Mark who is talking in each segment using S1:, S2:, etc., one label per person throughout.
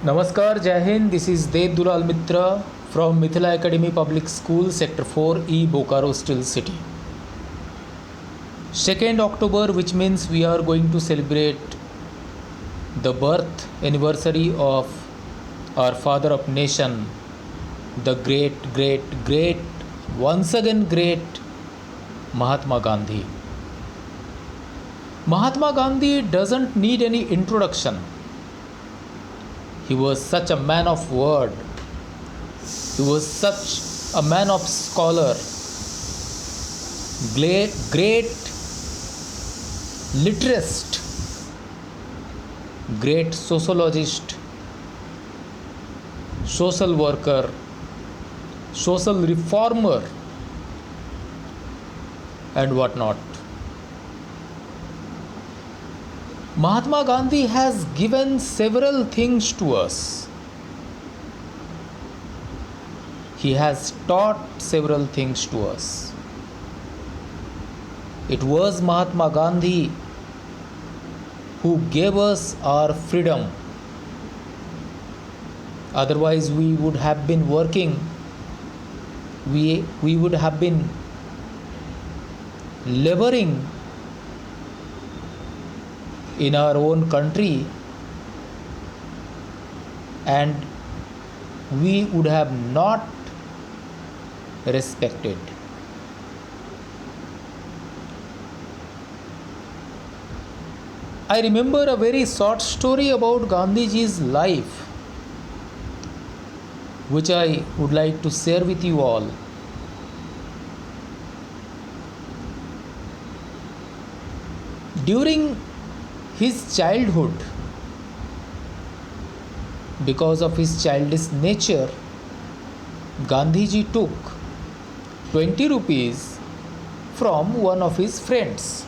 S1: नमस्कार, जय हिंद. This is Dev Dulal Mitra from Mithila Academy Public School, Sector 4E, Bokaro Steel City. 2nd October, which means we are going to celebrate the birth anniversary of our father of nation, the great, once again great Mahatma Gandhi. Mahatma Gandhi doesn't need any introduction. He was such a man of word. He was such a man of scholar, great literist, great sociologist, social worker, social reformer, and whatnot. Mahatma Gandhi has given several things to us. He has taught several things to us. It was Mahatma Gandhi who gave us our freedom. Otherwise, we would have been working, we would have been laboring in our own country, and we would have not respected. I remember a very short story about Gandhiji's life, which I would like to share with you all. During his childhood, because of his childish nature, Gandhiji took 20 rupees from one of his friends,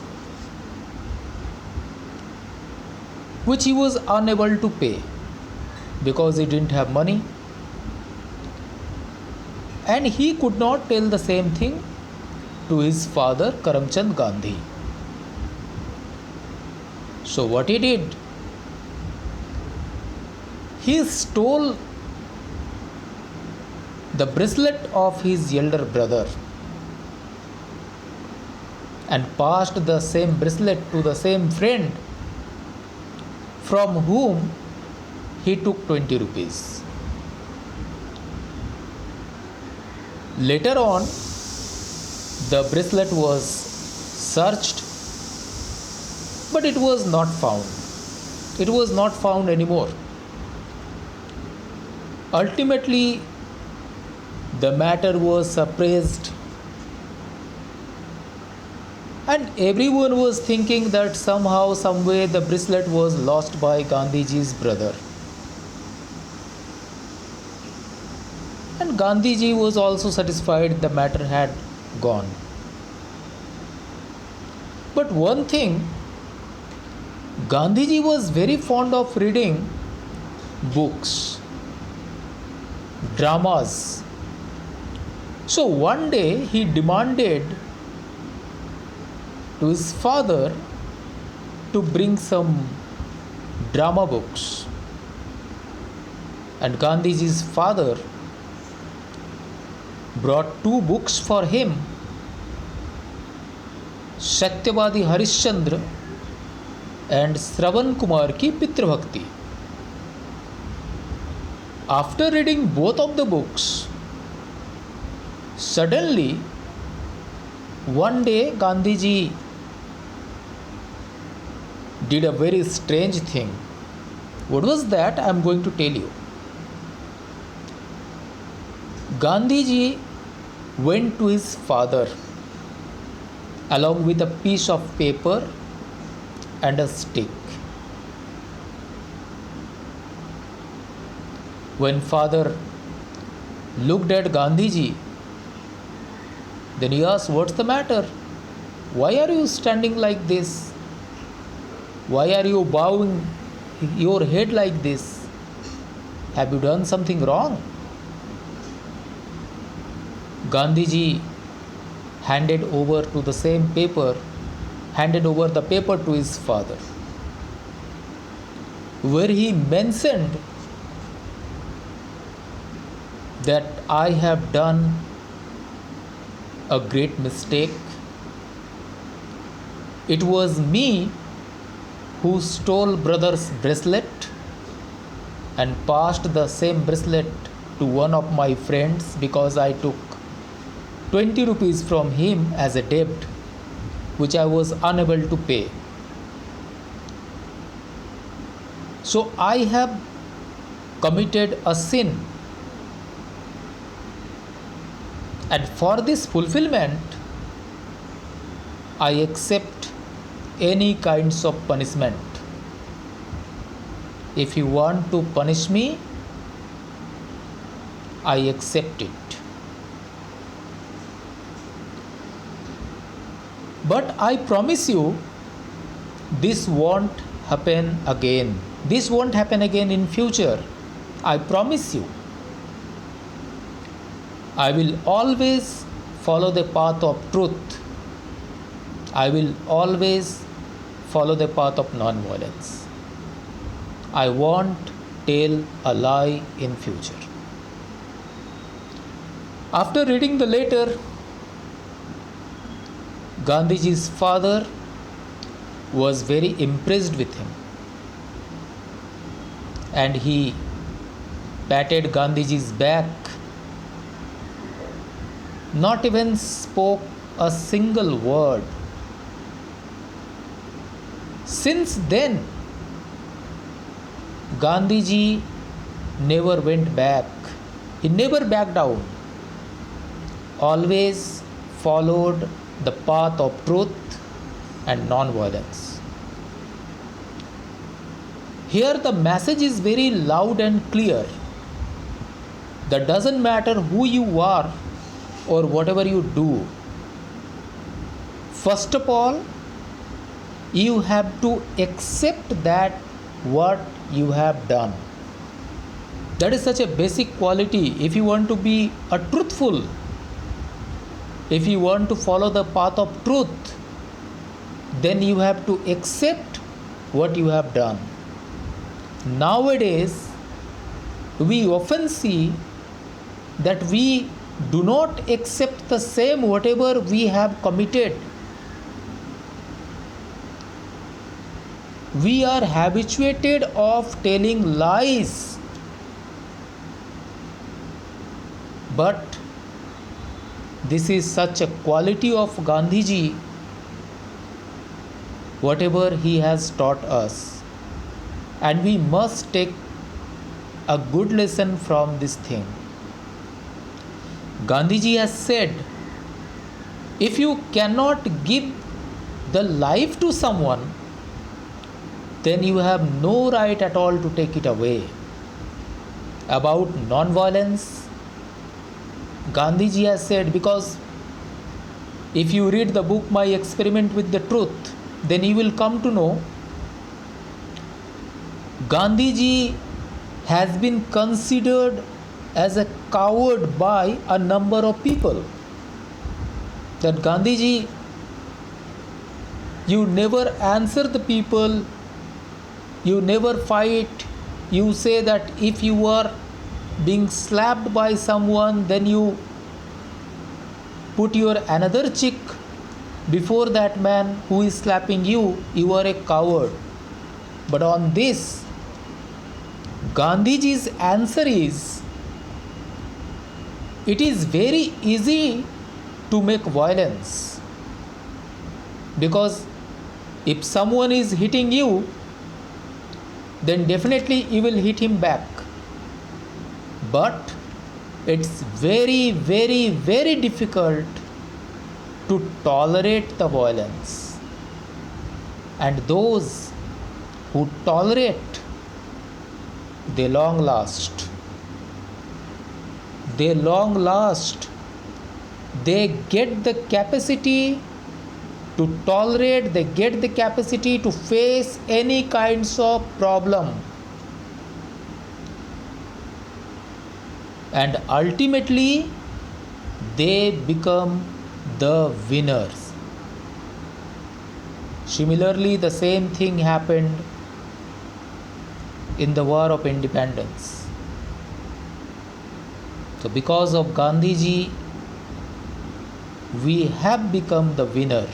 S1: which he was unable to pay because he didn't have money, and he could not tell the same thing to his father Karamchand Gandhi. So what he did, he stole the bracelet of his elder brother and passed the same bracelet to the same friend from whom he took 20 rupees. Later on, the bracelet was searched, but it was not found. It was not found anymore. Ultimately, the matter was suppressed, and everyone was thinking that somehow, some way, the bracelet was lost by Gandhiji's brother. And Gandhiji was also satisfied the matter had gone. But one thing, Gandhiji was very fond of reading books, dramas. So one day he demanded to his father to bring some drama books. And Gandhiji's father brought two books for him, Satyavadi Harishchandra and Shravan Kumar ki Pitra Bhakti. After reading both of the books, suddenly one day Gandhiji did a very strange thing. What was that? I am going to tell you. Gandhiji went to his father along with a piece of paper and a stick. When father looked at Gandhiji, then he asked, "What's the matter? Why are you standing like this? Why are you bowing your head like this? Have you done something wrong?" Gandhiji handed over the paper to his father, where he mentioned that I have done a great mistake. It was me who stole brother's bracelet and passed the same bracelet to one of my friends because I took 20 rupees from him as a debt which I was unable to pay. So I have committed a sin, and for this fulfillment I accept any kinds of punishment. If you want to punish me, I accept it. But I promise you, this won't happen again. This won't happen again in future. I promise you. I will always follow the path of truth. I will always follow the path of non-violence. I won't tell a lie in future. After reading the letter, Gandhiji's father was very impressed with him, and he patted Gandhiji's back, not even spoke a single word. Since then, Gandhiji never went back. He never backed down. Always followed the path of truth and non-violence. Here the message is very loud and clear. That doesn't matter who you are or whatever you do. First of all, you have to accept that what you have done. That is such a basic quality. If you want to be a truthful, if you want to follow the path of truth, then you have to accept what you have done. Nowadays, we often see that we do not accept the same whatever we have committed. We are habituated of telling lies. But this is such a quality of Gandhiji, whatever he has taught us. And we must take a good lesson from this thing. Gandhiji has said, if you cannot give the life to someone, then you have no right at all to take it away. About non-violence, Gandhiji has said, because if you read the book My Experiment with the Truth, then you will come to know Gandhiji has been considered as a coward by a number of people. That Gandhiji, you never answer the people, you never fight. You say that if you are being slapped by someone, then you put your another cheek before that man who is slapping you, you are a coward. But on this, Gandhiji's answer is, it is very easy to make violence, because if someone is hitting you, then definitely you will hit him back. But it's very, very, very difficult to tolerate the violence. And those who tolerate, they long last. They long last. They get the capacity to tolerate, they get the capacity to face any kinds of problem. And ultimately, they become the winners. Similarly, the same thing happened in the War of Independence. So, because of Gandhiji, we have become the winner.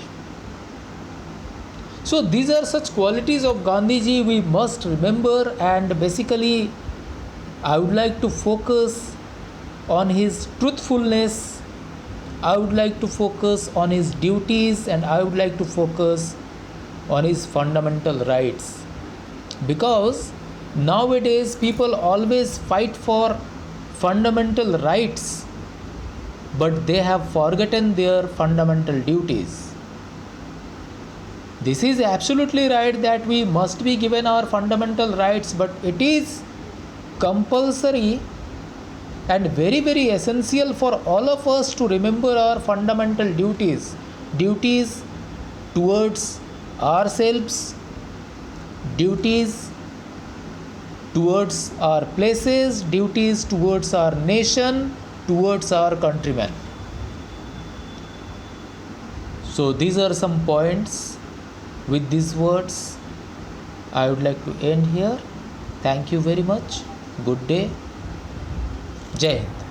S1: So, these are such qualities of Gandhiji we must remember, and basically, I would like to focus on his truthfulness, I would like to focus on his duties, and I would like to focus on his fundamental rights. Because nowadays people always fight for fundamental rights, but they have forgotten their fundamental duties. This is absolutely right that we must be given our fundamental rights, but it is compulsory and very essential for all of us to remember our fundamental duties towards ourselves, duties towards our places, duties towards our nation, towards our countrymen. So these are some points. With these words, I would like to end here. Thank you very much. Good day. Jai Hind.